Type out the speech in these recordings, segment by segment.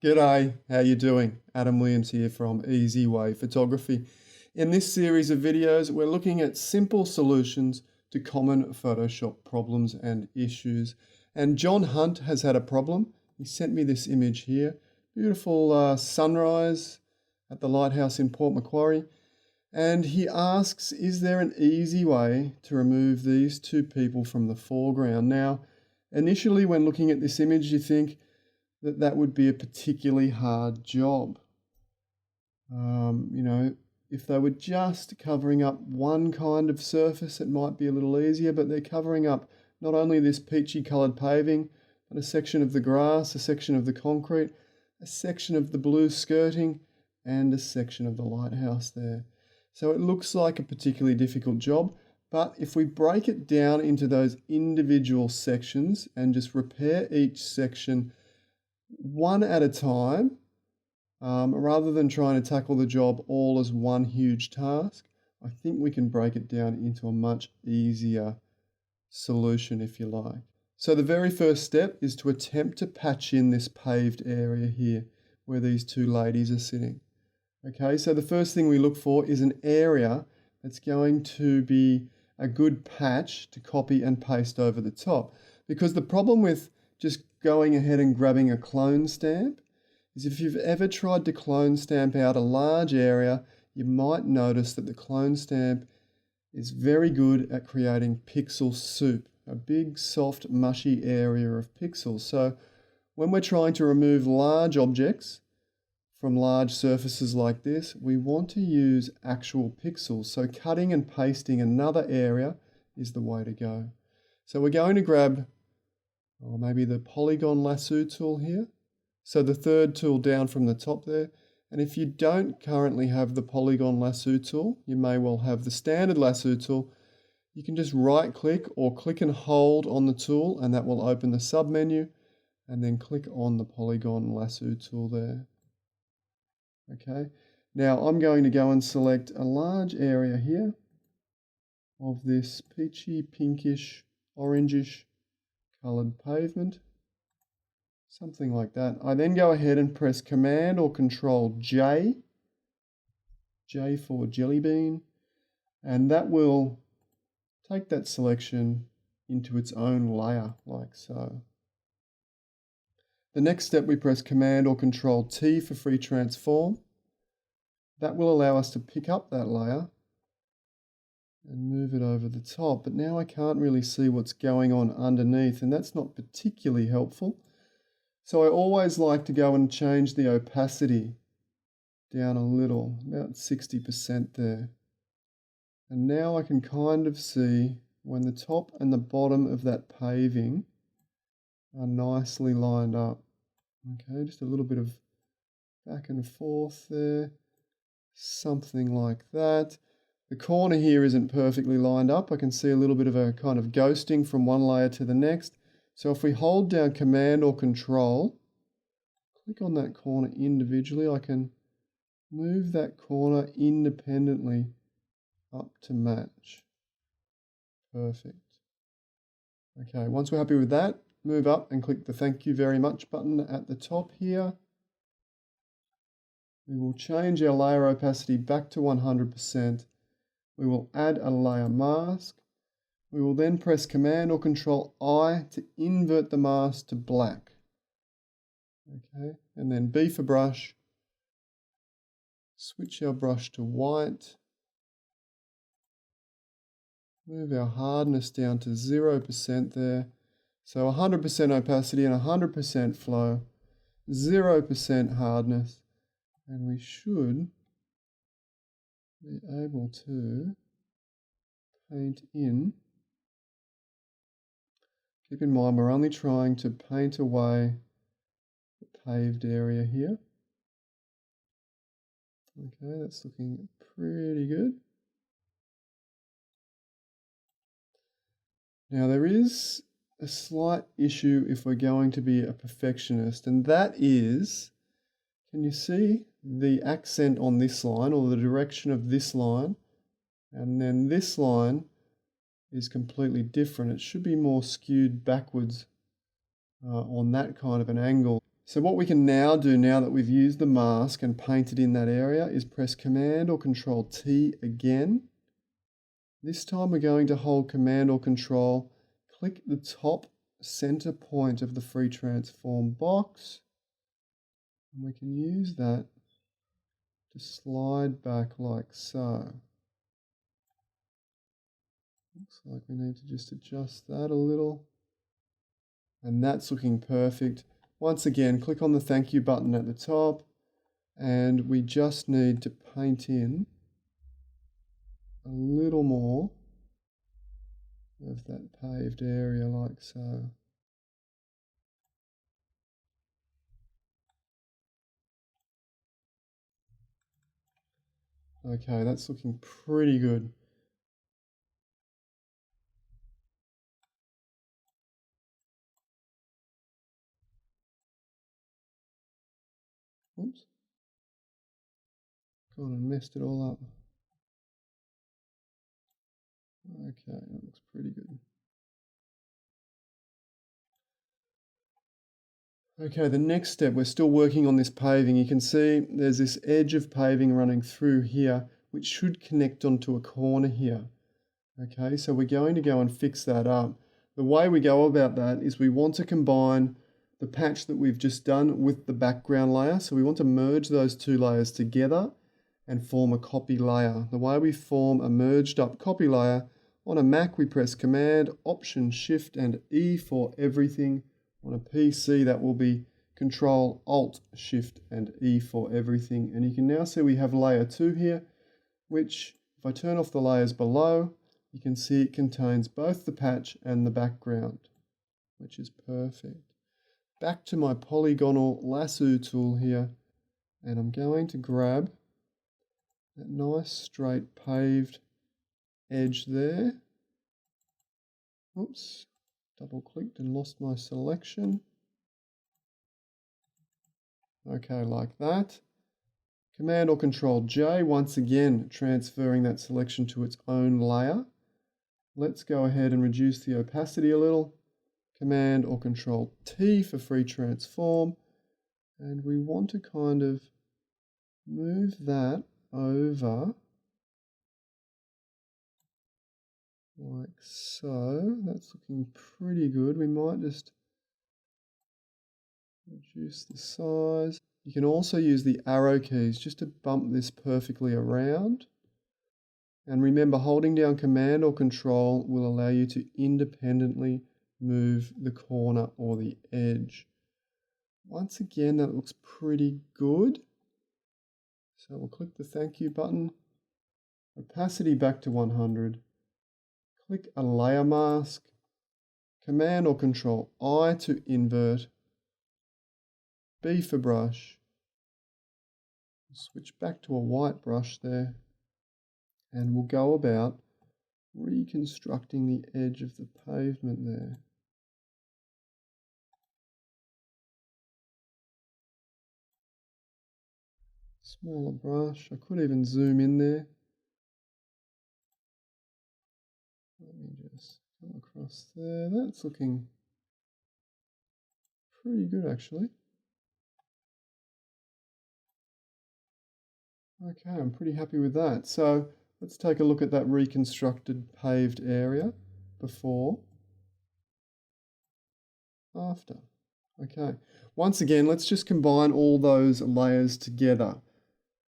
G'day, how you doing? Adam Williams here from Easy Way Photography. In this series of videos, we're looking at simple solutions to common Photoshop problems and issues. And John Hunt has had a problem. He sent me this image here. Beautiful sunrise at the lighthouse in Port Macquarie. And he asks, is there an easy way to remove these two people from the foreground? Now, initially when looking at this image, you think, that would be a particularly hard job. If they were just covering up one kind of surface, it might be a little easier, but they're covering up not only this peachy coloured paving, but a section of the grass, a section of the concrete, a section of the blue skirting, and a section of the lighthouse there. So it looks like a particularly difficult job, but if we break it down into those individual sections and just repair each section one at a time, rather than trying to tackle the job all as one huge task, I think we can break it down into a much easier solution, if you like. So the very first step is to attempt to patch in this paved area here where these two ladies are sitting. Okay, so the first thing we look for is an area that's going to be a good patch to copy and paste over the top. Because the problem with just going ahead and grabbing a clone stamp is if you've ever tried to clone stamp out a large area, you might notice that the clone stamp is very good at creating pixel soup, a big, soft, mushy area of pixels. So when we're trying to remove large objects from large surfaces like this, we want to use actual pixels. So cutting and pasting another area is the way to go. So we're going to grab maybe the polygon lasso tool here. So the third tool down from the top there. And if you don't currently have the polygon lasso tool, you may well have the standard lasso tool. You can just right click or click and hold on the tool, and that will open the sub menu, and then click on the polygon lasso tool there. Okay, now I'm going to go and select a large area here of this peachy, pinkish, orangish coloured pavement, something like that. I then go ahead and press Command or Control J, J for jelly bean, and that will take that selection into its own layer, like so. The next step, we press Command or Control T for free transform. That will allow us to pick up that layer and move it over the top, but now I can't really see what's going on underneath, and that's not particularly helpful. So I always like to go and change the opacity down a little, about 60% there. And now I can kind of see when the top and the bottom of that paving are nicely lined up. Okay, just a little bit of back and forth there, something like that. The corner here isn't perfectly lined up. I can see a little bit of a kind of ghosting from one layer to the next. So if we hold down Command or Control, click on that corner individually, I can move that corner independently up to match. Perfect. Okay, once we're happy with that, move up and click the Thank You Very Much button at the top here. We will change our layer opacity back to 100%. We will add a layer mask. We will then press Command or Control I to invert the mask to black. Okay, and then B for brush. Switch our brush to white. Move our hardness down to 0% there. So 100% opacity and 100% flow, 0% hardness, and we should be able to paint in. Keep in mind we're only trying to paint away the paved area here. Okay, that's looking pretty good. Now there is a slight issue if we're going to be a perfectionist, and that is, can you see the accent on this line, or the direction of this line, and then this line is completely different. It should be more skewed backwards on that kind of an angle. So what we can now do, now that we've used the mask and painted in that area, is press Command or Control T again. This time we're going to hold Command or Control, click the top center point of the free transform box, and we can use that to slide back like so. Looks like we need to just adjust that a little. And that's looking perfect. Once again, click on the thank you button at the top, and we just need to paint in a little more of that paved area like so. Okay, that's looking pretty good. Oops. Gone and messed it all up. Okay, that looks pretty good. Okay, the next step, we're still working on this paving. You can see there's this edge of paving running through here, which should connect onto a corner here. Okay, so we're going to go and fix that up. The way we go about that is we want to combine the patch that we've just done with the background layer. So we want to merge those two layers together and form a copy layer. The way we form a merged up copy layer, on a Mac we press Command, Option, Shift and E for everything. On a PC that will be Control, Alt, Shift and E for everything. And you can now see we have layer 2 here, which if I turn off the layers below, you can see it contains both the patch and the background, which is perfect. Back to my polygonal lasso tool here, and I'm going to grab that nice straight paved edge there. Oops, double clicked and lost my selection. Okay, like that. Command or Control J, once again transferring that selection to its own layer. Let's go ahead and reduce the opacity a little. Command or Control T for free transform. And we want to kind of move that over like so. That's looking pretty good. We might just reduce the size. You can also use the arrow keys just to bump this perfectly around. And remember, holding down Command or Control will allow you to independently move the corner or the edge. Once again, that looks pretty good. So we'll click the thank you button, opacity back to 100, click a layer mask, Command or Control I to invert, B for brush, switch back to a white brush there, and we'll go about reconstructing the edge of the pavement there. Smaller brush, I could even zoom in there. Let me just come across there. That's looking pretty good actually. Okay, I'm pretty happy with that. So let's take a look at that reconstructed paved area before, after. Okay, once again, let's just combine all those layers together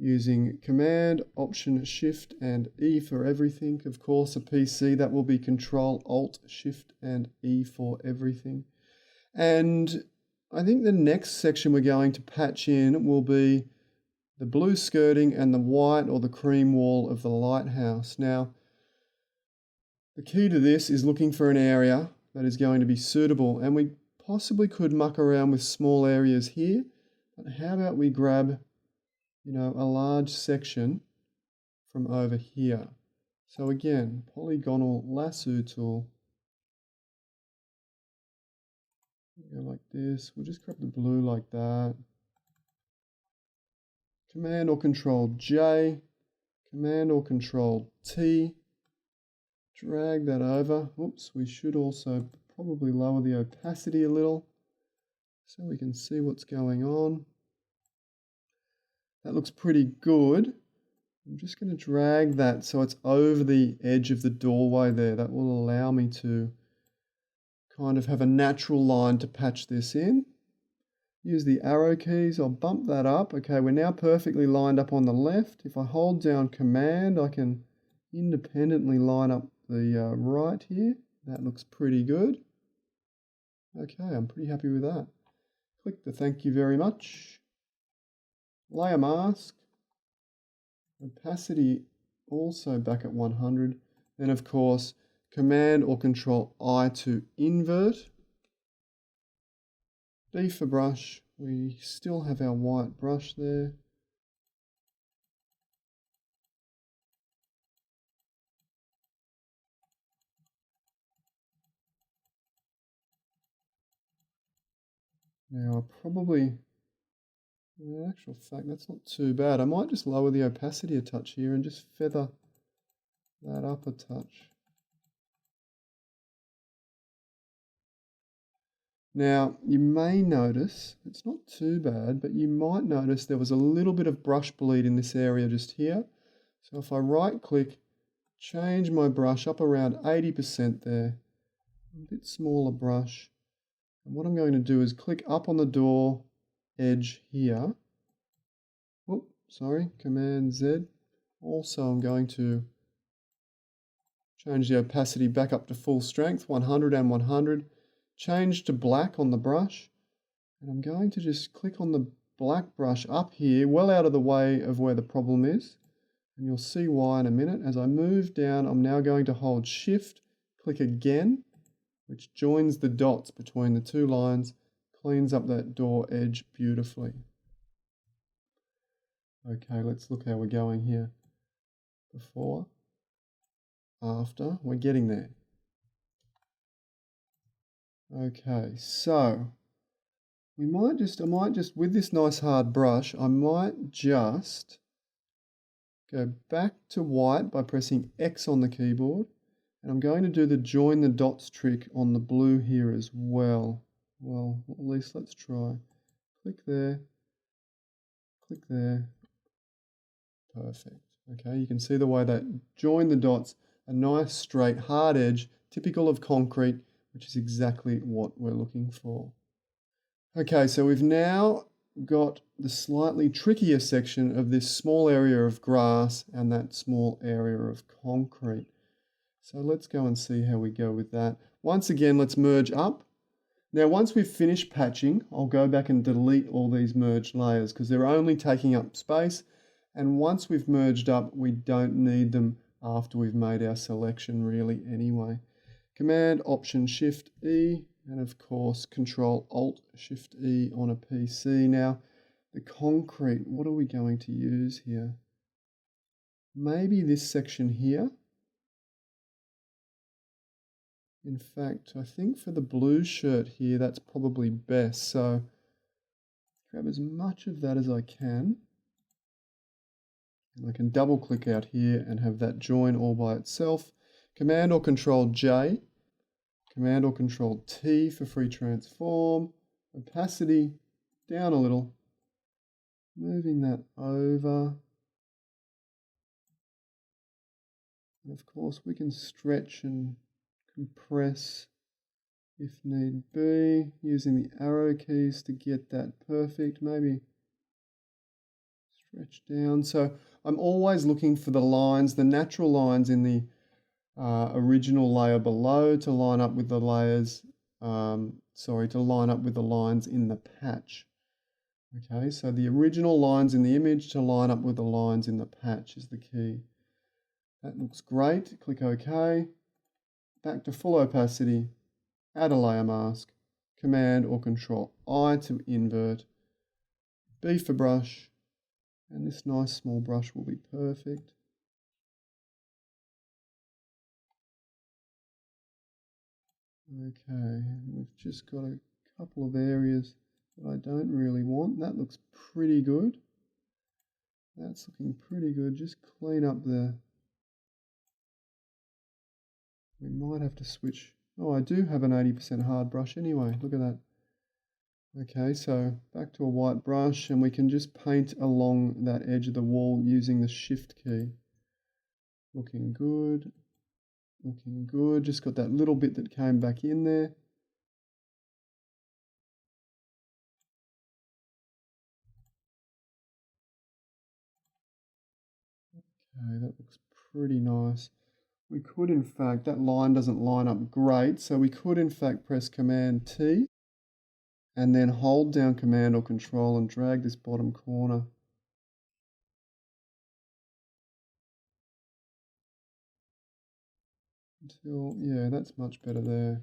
using Command, Option, Shift and E for everything. Of course, a PC that will be Control, Alt, Shift and E for everything. And I think the next section we're going to patch in will be the blue skirting and the white or the cream wall of the lighthouse. Now, the key to this is looking for an area that is going to be suitable, and we possibly could muck around with small areas here, but how about we grab, a large section from over here. So again, polygonal lasso tool, go like this. We'll just grab the blue like that. Command or Control J, Command or Control T, drag that over. Oops, we should also probably lower the opacity a little so we can see what's going on. That looks pretty good. I'm just going to drag that so it's over the edge of the doorway there. That will allow me to kind of have a natural line to patch this in. Use the arrow keys, I'll bump that up. Okay, we're now perfectly lined up on the left. If I hold down Command, I can independently line up the right here. That looks pretty good. Okay, I'm pretty happy with that. Click the thank you very much. Layer mask. Opacity also back at 100. Then of course, Command or Control I to invert. B for brush. We still have our white brush there. Now in actual fact, that's not too bad. I might just lower the opacity a touch here and just feather that up a touch. Now, you may notice, it's not too bad, but you might notice there was a little bit of brush bleed in this area just here. So if I right click, change my brush up around 80% there, a bit smaller brush. And what I'm going to do is click up on the door edge here. Whoop, sorry, Command Z. Also, I'm going to change the opacity back up to full strength, 100 and 100. Change to black on the brush. And I'm going to just click on the black brush up here, well out of the way of where the problem is. And you'll see why in a minute. As I move down, I'm now going to hold Shift, click again, which joins the dots between the two lines, cleans up that door edge beautifully. Okay, let's look how we're going here. Before, after, we're getting there. Okay, so I might just with this nice hard brush, I might just go back to white by pressing X on the keyboard. And I'm going to do the join the dots trick on the blue here as well. Well, at least let's try. Click there. Click there. Perfect. Okay, you can see the way that join the dots, a nice straight hard edge, typical of concrete, which is exactly what we're looking for. Okay, so we've now got the slightly trickier section of this small area of grass and that small area of concrete. So let's go and see how we go with that. Once again, let's merge up. Now, once we've finished patching, I'll go back and delete all these merged layers because they're only taking up space. And once we've merged up, we don't need them after we've made our selection really anyway. Command, Option, Shift, E, and of course, Control, Alt, Shift, E on a PC. Now, the concrete, what are we going to use here? Maybe this section here. In fact, I think for the blue shirt here, that's probably best. So grab as much of that as I can. And I can double click out here and have that join all by itself. Command or Control J. Command or Control T for free transform. Opacity down a little. Moving that over. And of course we can stretch and compress if need be, using the arrow keys to get that perfect. Maybe stretch down. So I'm always looking for the lines, the natural lines in the original layer below to line up with the layers, to line up with the lines in the patch. Okay, so the original lines in the image to line up with the lines in the patch is the key. That looks great. Click OK. Back to full opacity, add a layer mask, Command or Control I to invert, B for brush, and this nice small brush will be perfect. Okay, we've just got a couple of areas that I don't really want. That looks pretty good. That's looking pretty good. Just clean up the... We might have to switch. Oh, I do have an 80% hard brush anyway. Look at that. Okay, so back to a white brush, and we can just paint along that edge of the wall using the Shift key. Looking good, looking good. Just got that little bit that came back in there. Okay, that looks pretty nice. We could, in fact, that line doesn't line up great, so we could, in fact, press Command T and then hold down Command or Control and drag this bottom corner. Until, yeah, that's much better there.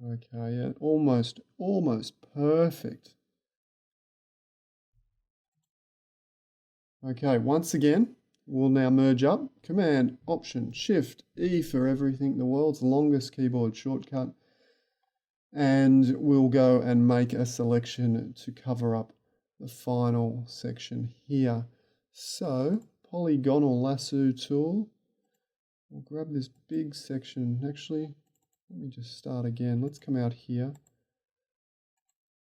Okay, yeah, almost perfect. Okay, once again, we'll now merge up. Command, Option, Shift, E for everything, the world's longest keyboard shortcut. And we'll go and make a selection to cover up the final section here. So, polygonal lasso tool. We'll grab this big section. Actually, let me just start again. Let's come out here.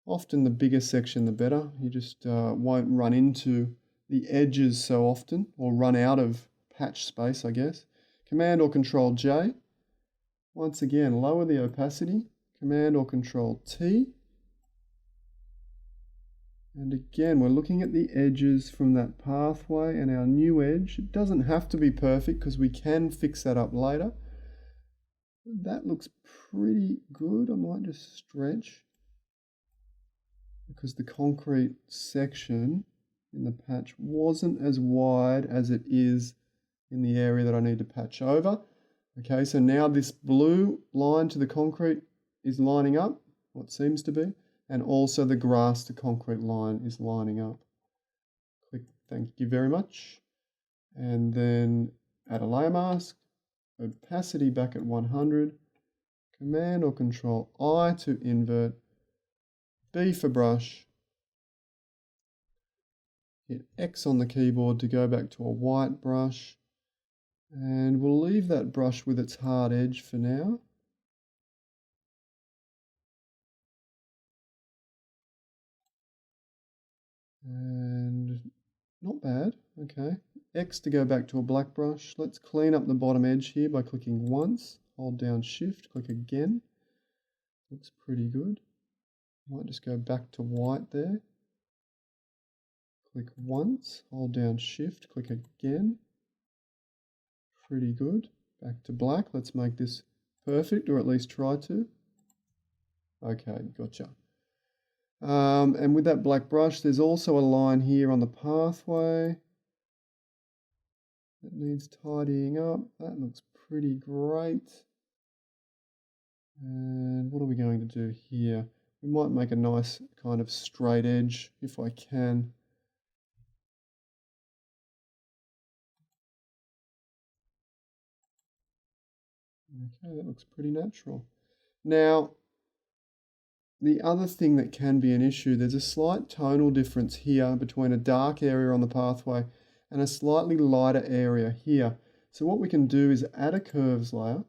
Often the bigger section, the better. You just won't run into the edges so often, or run out of patch space, I guess. Command or Control J. Once again, lower the opacity. Command or Control T. And again, we're looking at the edges from that pathway and our new edge. It doesn't have to be perfect because we can fix that up later. That looks pretty good. I might just stretch because the concrete section in the patch wasn't as wide as it is in the area that I need to patch over. Okay, so now this blue line to the concrete is lining up, what seems to be, and also the grass to concrete line is lining up. Click thank you very much. And then add a layer mask, opacity back at 100, Command or Control I to invert, B for brush, hit X on the keyboard to go back to a white brush, and we'll leave that brush with its hard edge for now. And not bad, okay. X to go back to a black brush. Let's clean up the bottom edge here by clicking once, hold down Shift, click again. Looks pretty good. Might just go back to white there. Click once, hold down Shift, click again. Pretty good. Back to black. Let's make this perfect, or at least try to. Okay, gotcha. And with that black brush, there's also a line here on the pathway that needs tidying up. That looks pretty great. And what are we going to do here? We might make a nice kind of straight edge if I can. Okay, that looks pretty natural. Now, the other thing that can be an issue, there's a slight tonal difference here between a dark area on the pathway and a slightly lighter area here. So what we can do is add a curves layer.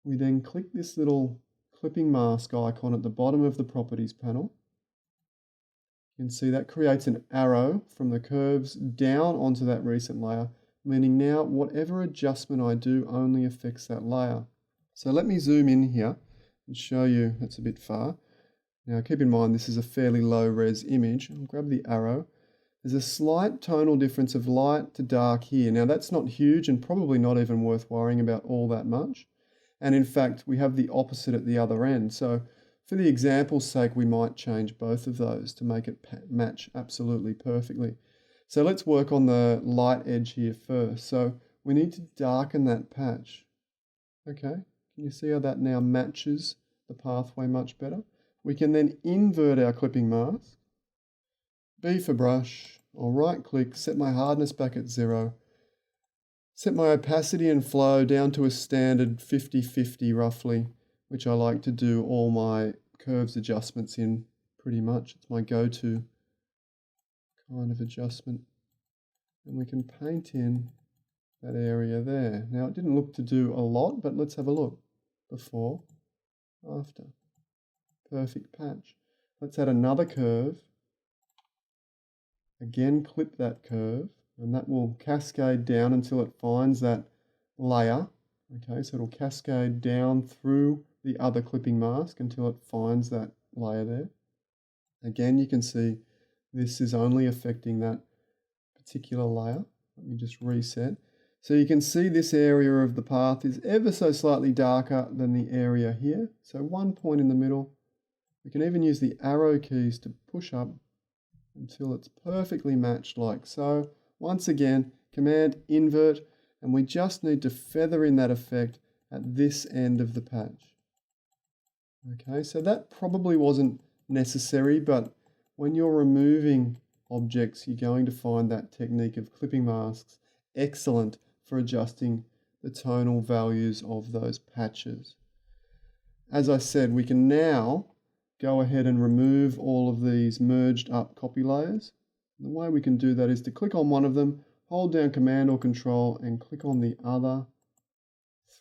We then click this little clipping mask icon at the bottom of the properties panel. You can see that creates an arrow from the curves down onto that recent layer, meaning now whatever adjustment I do only affects that layer. So let me zoom in here and show you. That's a bit far. Now keep in mind this is a fairly low res image. I'll grab the arrow. There's a slight tonal difference of light to dark here. Now that's not huge and probably not even worth worrying about all that much. And in fact, we have the opposite at the other end. So for the example's sake, we might change both of those to make it match absolutely perfectly. So let's work on the light edge here first. So we need to darken that patch. Okay, can you see how that now matches the pathway much better? We can then invert our clipping mask. B for brush, or right click, set my hardness back at 0. Set my opacity and flow down to a standard 50-50 roughly, which I like to do all my curves adjustments in pretty much. It's my go-to kind of adjustment. And we can paint in that area there. Now it didn't look to do a lot, but let's have a look. Before, after. Perfect patch. Let's add another curve. Again, clip that curve, and that will cascade down until it finds that layer. Okay, so it'll cascade down through the other clipping mask until it finds that layer there. Again, you can see this is only affecting that particular layer. Let me just reset. So you can see this area of the path is ever so slightly darker than the area here. So one point in the middle. We can even use the arrow keys to push up until it's perfectly matched like so. Once again, Command invert, and we just need to feather in that effect at this end of the patch. Okay, so that probably wasn't necessary, but when you're removing objects, you're going to find that technique of clipping masks excellent for adjusting the tonal values of those patches. As I said, we can now go ahead and remove all of these merged up copy layers. The way we can do that is to click on one of them, hold down Command or Control and click on the other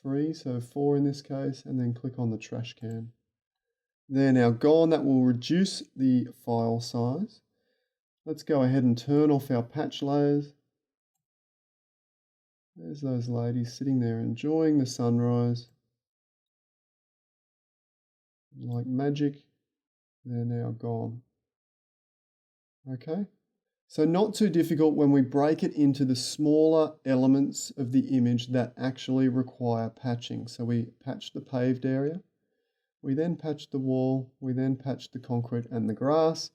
three, so 4 in this case, and then click on the trash can. They're now gone. That will reduce the file size. Let's go ahead and turn off our patch layers. There's those ladies sitting there enjoying the sunrise. Like magic, they're now gone. Okay, so not too difficult when we break it into the smaller elements of the image that actually require patching. So we patch the paved area, we then patch the wall, we then patch the concrete and the grass,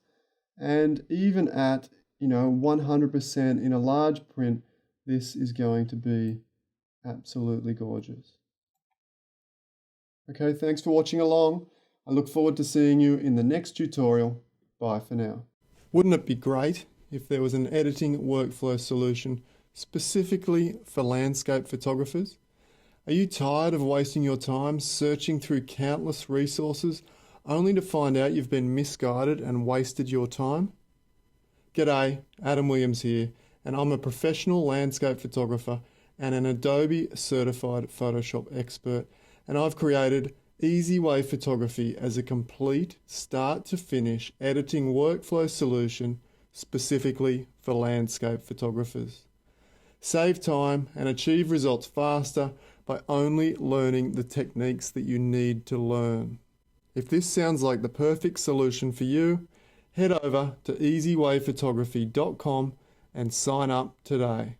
and even at 100% in a large print, this is going to be absolutely gorgeous. Okay, thanks for watching along. I look forward to seeing you in the next tutorial. Bye for now. Wouldn't it be great if there was an editing workflow solution specifically for landscape photographers? Are you tired of wasting your time searching through countless resources only to find out you've been misguided and wasted your time? G'day, Adam Williams here, and I'm a professional landscape photographer and an Adobe certified Photoshop expert, and I've created Easy Way Photography as a complete start to finish editing workflow solution specifically for landscape photographers. Save time and achieve results faster by only learning the techniques that you need to learn. If this sounds like the perfect solution for you, head over to easywayphotography.com and sign up today.